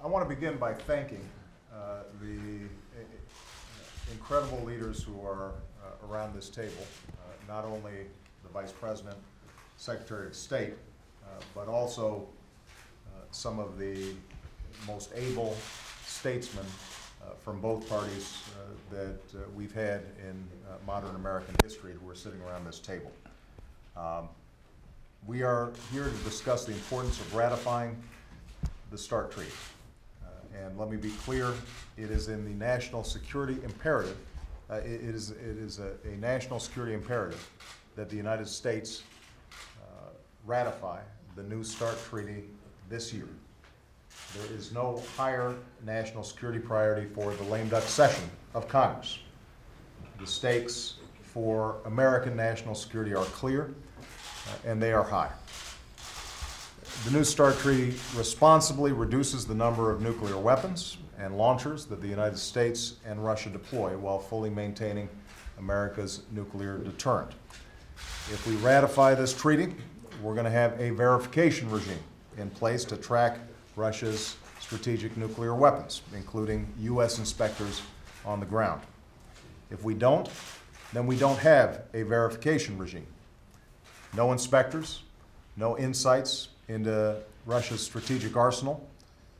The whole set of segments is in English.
I want to begin by thanking the incredible leaders who are around this table, not only the Vice President, Secretary of State, but also some of the most able statesmen from both parties that we've had in modern American history who are sitting around this table. We are here to discuss the importance of ratifying the START Treaty. And let me be clear, it is in the national security imperative, it is a national security imperative that the United States ratify the new START Treaty this year. There is no higher national security priority for the lame duck session of Congress. The stakes for American national security are clear, and they are high. The new START Treaty responsibly reduces the number of nuclear weapons and launchers that the United States and Russia deploy while fully maintaining America's nuclear deterrent. If we ratify this treaty, we're going to have a verification regime in place to track Russia's strategic nuclear weapons, including U.S. inspectors on the ground. If we don't, then we don't have a verification regime. No inspectors, no insights into Russia's strategic arsenal,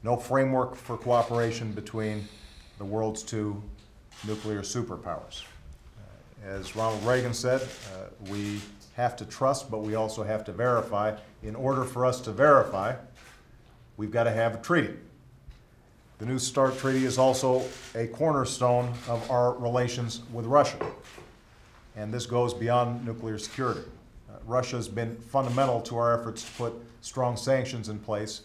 no framework for cooperation between the world's two nuclear superpowers. As Ronald Reagan said, we have to trust, but we also have to verify. In order for us to verify, we've got to have a treaty. The new START Treaty is also a cornerstone of our relations with Russia, and this goes beyond nuclear security. Russia has been fundamental to our efforts to put strong sanctions in place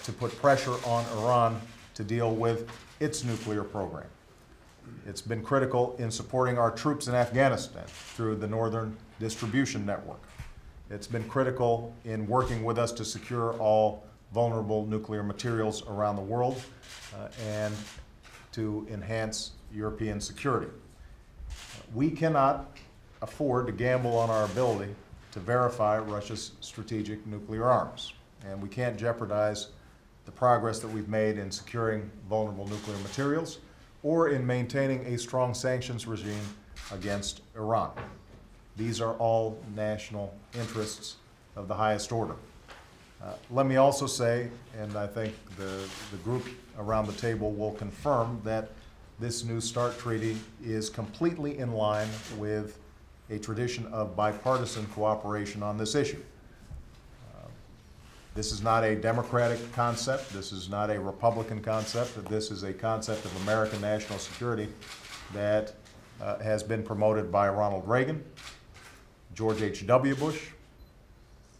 to put pressure on Iran to deal with its nuclear program. It's been critical in supporting our troops in Afghanistan through the Northern Distribution Network. It's been critical in working with us to secure all vulnerable nuclear materials around the world and to enhance European security. We cannot afford to gamble on our ability to verify Russia's strategic nuclear arms, and we can't jeopardize the progress that we've made in securing vulnerable nuclear materials or in maintaining a strong sanctions regime against Iran. These are all national interests of the highest order. Let me also say, and I think the group around the table will confirm, that this new START Treaty is completely in line with a tradition of bipartisan cooperation on this issue. This is not a Democratic concept. This is not a Republican concept. This is a concept of American national security that has been promoted by Ronald Reagan, George H.W. Bush,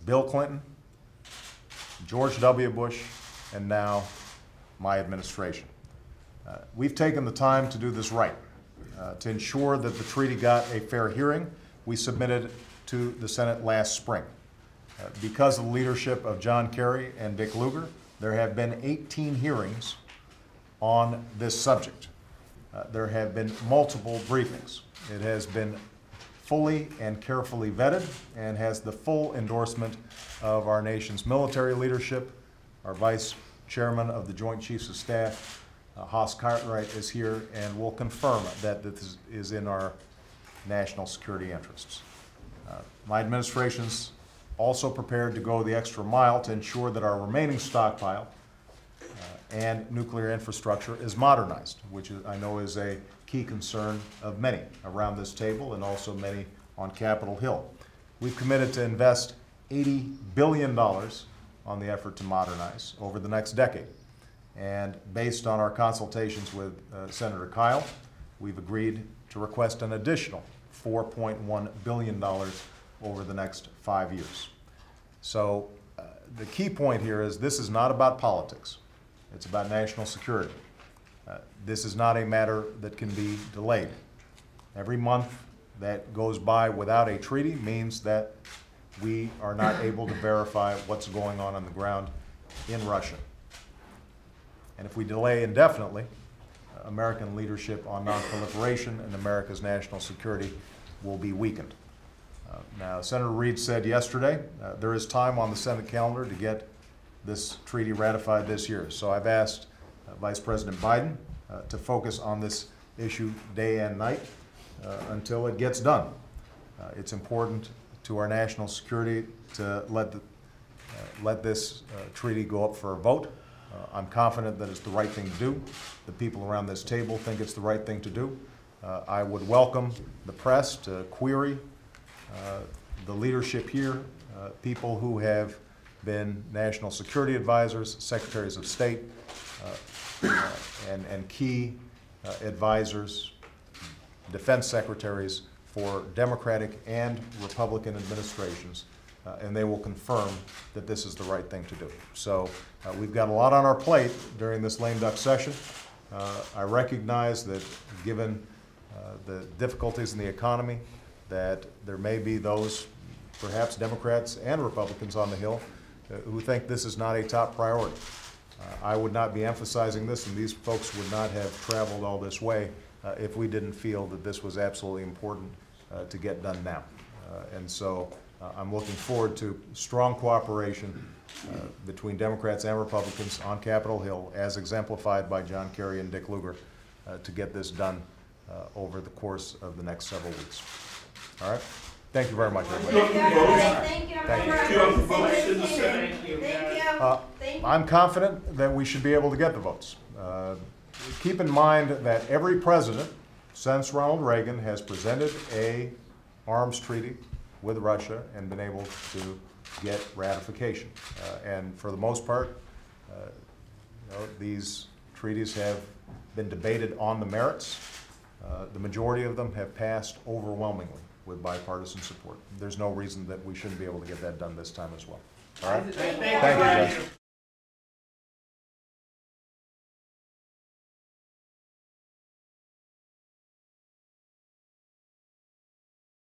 Bill Clinton, George W. Bush, and now my administration. We've taken the time to do this right. To ensure that the treaty got a fair hearing, we submitted to the Senate last spring. Because of the leadership of John Kerry and Dick Lugar, there have been 18 hearings on this subject. There have been multiple briefings. It has been fully and carefully vetted and has the full endorsement of our nation's military leadership. Our Vice Chairman of the Joint Chiefs of Staff, Haas Cartwright, is here and will confirm that this is in our national security interests. My administration's also prepared to go the extra mile to ensure that our remaining stockpile and nuclear infrastructure is modernized, which I know is a key concern of many around this table and also many on Capitol Hill. We've committed to invest $80 billion on the effort to modernize over the next decade. And based on our consultations with Senator Kyle, we've agreed to request an additional $4.1 billion over the next 5 years. So the key point here is this is not about politics. It's about national security. This is not a matter that can be delayed. Every month that goes by without a treaty means that we are not able to verify what's going on the ground in Russia. And if we delay indefinitely, American leadership on nonproliferation and America's national security will be weakened. Now, Senator Reid said yesterday there is time on the Senate calendar to get this treaty ratified this year. So I've asked Vice President Biden to focus on this issue day and night until it gets done. It's important to our national security to let this treaty go up for a vote. I'm confident that it's the right thing to do. The people around this table think it's the right thing to do. I would welcome the press to query the leadership here, people who have been national security advisors, secretaries of state, and key advisors, defense secretaries for Democratic and Republican administrations, and they will confirm that this is the right thing to do. So we've got a lot on our plate during this lame duck session. I recognize that given the difficulties in the economy, that there may be those, perhaps Democrats and Republicans on the Hill, who think this is not a top priority. I would not be emphasizing this, and these folks would not have traveled all this way if we didn't feel that this was absolutely important to get done now. And so I'm looking forward to strong cooperation between Democrats and Republicans on Capitol Hill, as exemplified by John Kerry and Dick Lugar, to get this done over the course of the next several weeks. All right? Thank you very much, everybody. Thank you. Thank you. I'm confident that we should be able to get the votes. Keep in mind that every president since Ronald Reagan has presented a arms treaty with Russia and been able to get ratification. And for the most part, these treaties have been debated on the merits. The majority of them have passed overwhelmingly with bipartisan support. There's no reason that we shouldn't be able to get that done this time as well. All right? Thank you, guys.